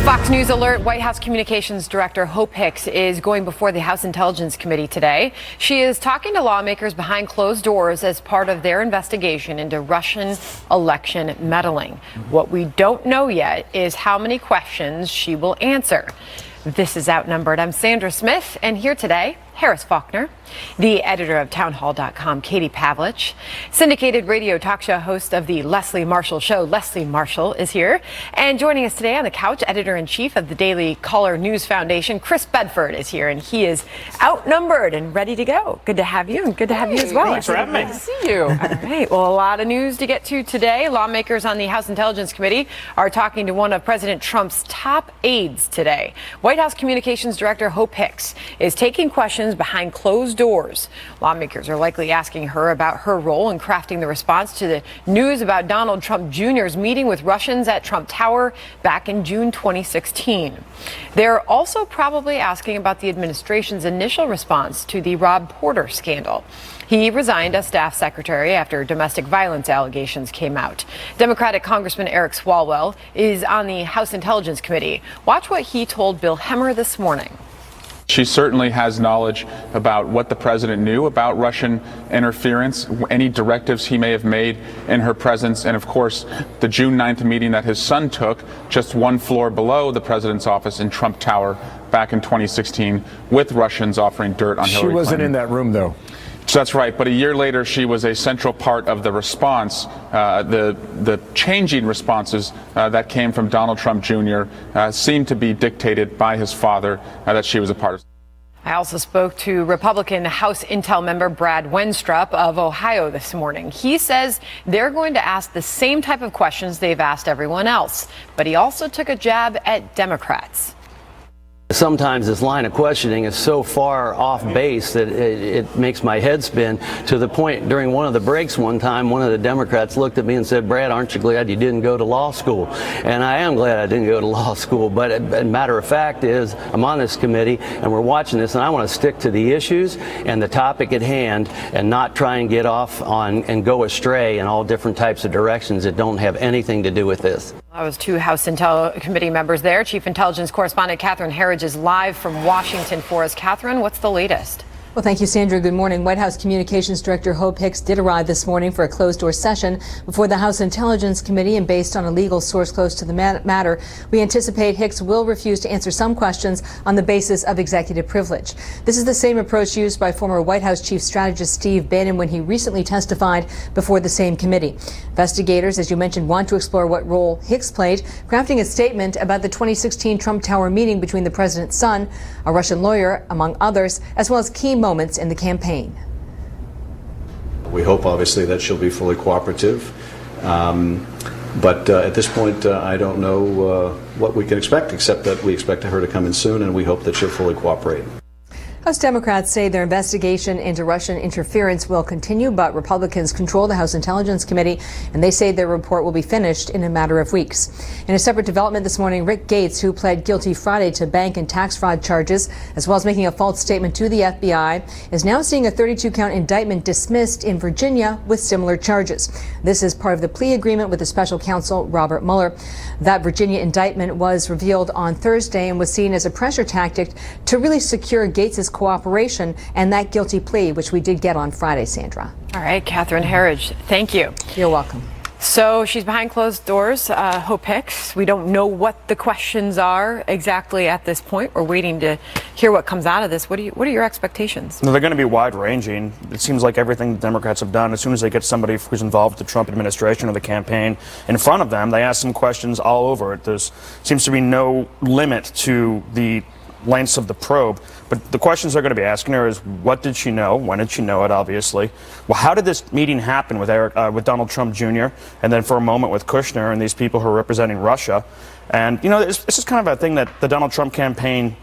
Fox News alert, White House Communications Director Hope Hicks is going before the House Intelligence Committee today. She is talking to lawmakers behind closed doors as part of their investigation into Russian election meddling. What we don't know yet is how many questions she will answer. This is Outnumbered. I'm Sandra Smith, and here today, Harris Faulkner, the editor of townhall.com, Katie Pavlich, syndicated radio talk show host of the Leslie Marshall Show, Leslie Marshall, is here. And joining us today on the couch, editor-in-chief of the Daily Caller News Foundation, Chris Bedford, is here, and he is outnumbered and ready to go. Good to have you, and good to have you as well. Thanks for having me. Good to see you. All right. Well, a lot of news to get to today. Lawmakers on the House Intelligence Committee are talking to one of President Trump's top aides today. White House Communications Director Hope Hicks is taking questions behind closed doors. Lawmakers are likely asking her about her role in crafting the response to the news about Donald Trump Jr.'s meeting with Russians at Trump Tower back in June 2016. They're also probably asking about the administration's initial response to the Rob Porter scandal. He resigned as staff secretary after domestic violence allegations came out. Democratic Congressman Eric Swalwell is on the House Intelligence Committee. Watch what he told Bill Hemmer this morning. She certainly has knowledge about what the president knew about Russian interference, any directives he may have made in her presence, and of course, the June 9th meeting that his son took just one floor below the president's office in Trump Tower back in 2016 with Russians offering dirt on Hillary Clinton. She wasn't in that room, though. That's right, but a year later, she was a central part of the response, the changing responses that came from Donald Trump Jr. Seemed to be dictated by his father that she was a part of. I also spoke to Republican House Intel member Brad Wenstrup of Ohio this morning. He says they're going to ask the same type of questions they've asked everyone else, but he also took a jab at Democrats. Sometimes this line of questioning is so far off base that it makes my head spin, to the point during one of the breaks one time, one of the Democrats looked at me and said, "Brad, aren't you glad you didn't go to law school?" And I am glad I didn't go to law school, but a matter of fact is I'm on this committee and we're watching this, and I want to stick to the issues and the topic at hand and not try and get off on and go astray in all different types of directions that don't have anything to do with this. That was two House Intel Committee members there. Chief Intelligence Correspondent Catherine Herridge is live from Washington for us. Catherine, what's the latest? Well, thank you, Sandra. Good morning. White House Communications Director Hope Hicks did arrive this morning for a closed-door session before the House Intelligence Committee, and based on a legal source close to the matter, we anticipate Hicks will refuse to answer some questions on the basis of executive privilege. This is the same approach used by former White House Chief Strategist Steve Bannon when he recently testified before the same committee. Investigators, as you mentioned, want to explore what role Hicks played, crafting a statement about the 2016 Trump Tower meeting between the president's son, a Russian lawyer, among others, as well as key moments in the campaign. We hope, obviously, that she'll be fully cooperative. But at this point, I don't know what we can expect, except that we expect her to come in soon, and we hope that she'll fully cooperate. House Democrats say their investigation into Russian interference will continue, but Republicans control the House Intelligence Committee, and they say their report will be finished in a matter of weeks. In a separate development this morning, Rick Gates, who pled guilty Friday to bank and tax fraud charges, as well as making a false statement to the FBI, is now seeing a 32-count indictment dismissed in Virginia with similar charges. This is part of the plea agreement with the special counsel, Robert Mueller. That Virginia indictment was revealed on Thursday and was seen as a pressure tactic to really secure Gates's cooperation and that guilty plea, which we did get on Friday, Sandra. All right, Catherine Herridge, thank you. You're welcome. So she's behind closed doors, Hope Hicks. We don't know what the questions are exactly at this point. We're waiting to hear what comes out of this. What are your expectations? They're going to be wide-ranging. It seems like everything the Democrats have done, as soon as they get somebody who's involved with the Trump administration or the campaign in front of them, they ask them questions all over it. There seems to be no limit to the lengths of the probe, but the questions they're going to be asking her is, what did she know? When did she know it, obviously? Well, how did this meeting happen with Donald Trump Jr., and then for a moment with Kushner and these people who are representing Russia? And, you know, this is kind of a thing that the Donald Trump campaign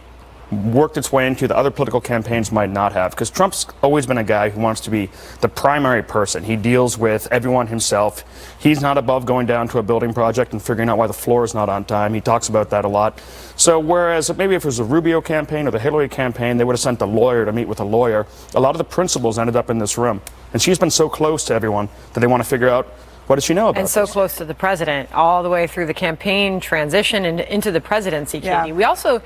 worked its way into that other political campaigns might not have, because Trump's always been a guy who wants to be the primary person. He deals with everyone himself. He's not above going down to a building project and figuring out why the floor is not on time. He talks about that a lot. So whereas maybe if it was the Rubio campaign or the Hillary campaign, they would have sent a lawyer to meet with a lawyer, a lot of the principals ended up in this room. And she's been so close to everyone that they want to figure out What does she know about And so this? close to the president, all the way through the campaign transition and into the presidency, Katie. Yeah.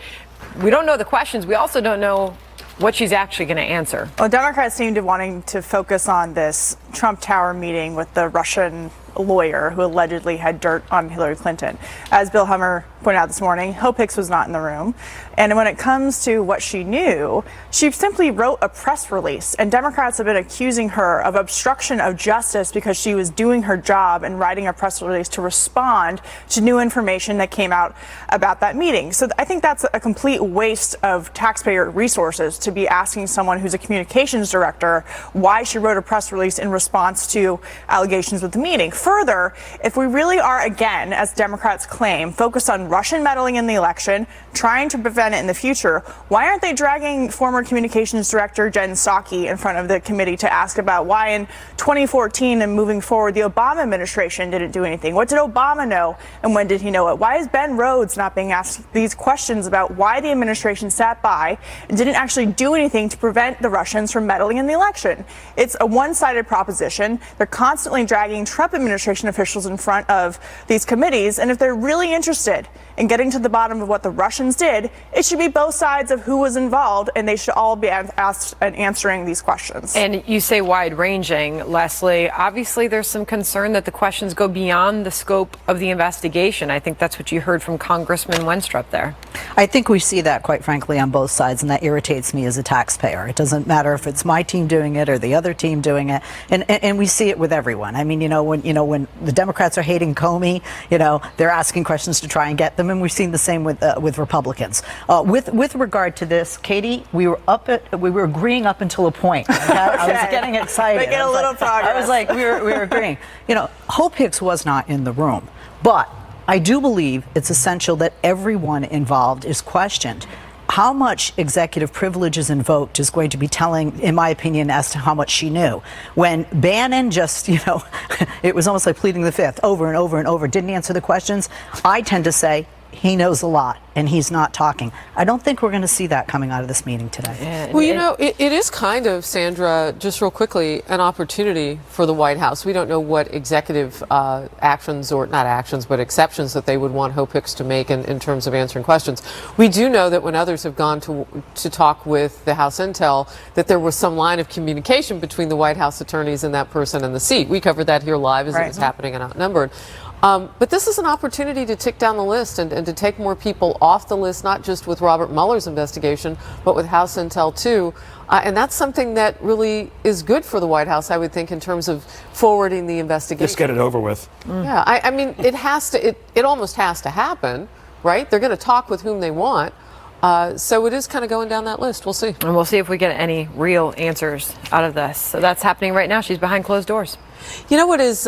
We don't know the questions. We also don't know what she's actually going to answer. Well, Democrats seem to wanting to focus on this Trump Tower meeting with the Russian lawyer who allegedly had dirt on Hillary Clinton. As Bill Hummer pointed out this morning, Hope Hicks was not in the room. And when it comes to what she knew, she simply wrote a press release. And Democrats have been accusing her of obstruction of justice because she was doing her job and writing a press release to respond to new information that came out about that meeting. So I think that's a complete waste of taxpayer resources to be asking someone who's a communications director why she wrote a press release in response to allegations with the meeting. Further, if we really are, again, as Democrats claim, focused on Russian meddling in the election, trying to prevent it in the future, why aren't they dragging former communications director Jen Psaki in front of the committee to ask about why in 2014 and moving forward the Obama administration didn't do anything? What did Obama know and when did he know it? Why is Ben Rhodes not being asked these questions about why the administration sat by and didn't actually do anything to prevent the Russians from meddling in the election? It's a one-sided proposition. They're constantly dragging Trump administration officials in front of these committees, and if they're really interested in getting to the bottom of what the Russians did, it should be both sides of who was involved, and they should all be asked and answering these questions. And you say wide-ranging, Leslie. Obviously, there's some concern that the questions go beyond the scope of the investigation. I think that's what you heard from Congressman Wenstrup there. I think we see that, quite frankly, on both sides, and that irritates me as a taxpayer. It doesn't matter if it's my team doing it or the other team doing it, and we see it with everyone. I mean, when the Democrats are hating Comey, they're asking questions to try and get them, and we've seen the same with Republicans. With regard to this, Katie, we were agreeing up until a point. Okay? I was getting excited. Making a little progress. I was like, we were agreeing. Hope Hicks was not in the room, but I do believe it's essential that everyone involved is questioned. How much executive privilege is invoked is going to be telling, in my opinion, as to how much she knew. When Bannon just, it was almost like pleading the fifth over and over and over, didn't answer the questions. I tend to say he knows a lot and he's not talking. I don't think we're going to see that coming out of this meeting today. Well, it is kind of, Sandra, just real quickly, an opportunity for the White House. We don't know what executive actions, or not actions, but exceptions that they would want Hope Hicks to make in terms of answering questions. We do know that when others have gone to talk with the House Intel, that there was some line of communication between the White House attorneys and that person in the seat. We covered that here live as it was happening in Outnumbered. But this is an opportunity to tick down the list and to take more people off the list, not just with Robert Mueller's investigation, but with House Intel too. And that's something that really is good for the White House, I would think, in terms of forwarding the investigation. Just get it over with. Yeah, I mean, it almost has to happen, right? They're going to talk with whom they want. So it is kind of going down that list. We'll see. And we'll see if we get any real answers out of this. So that's happening right now. She's behind closed doors. You know what is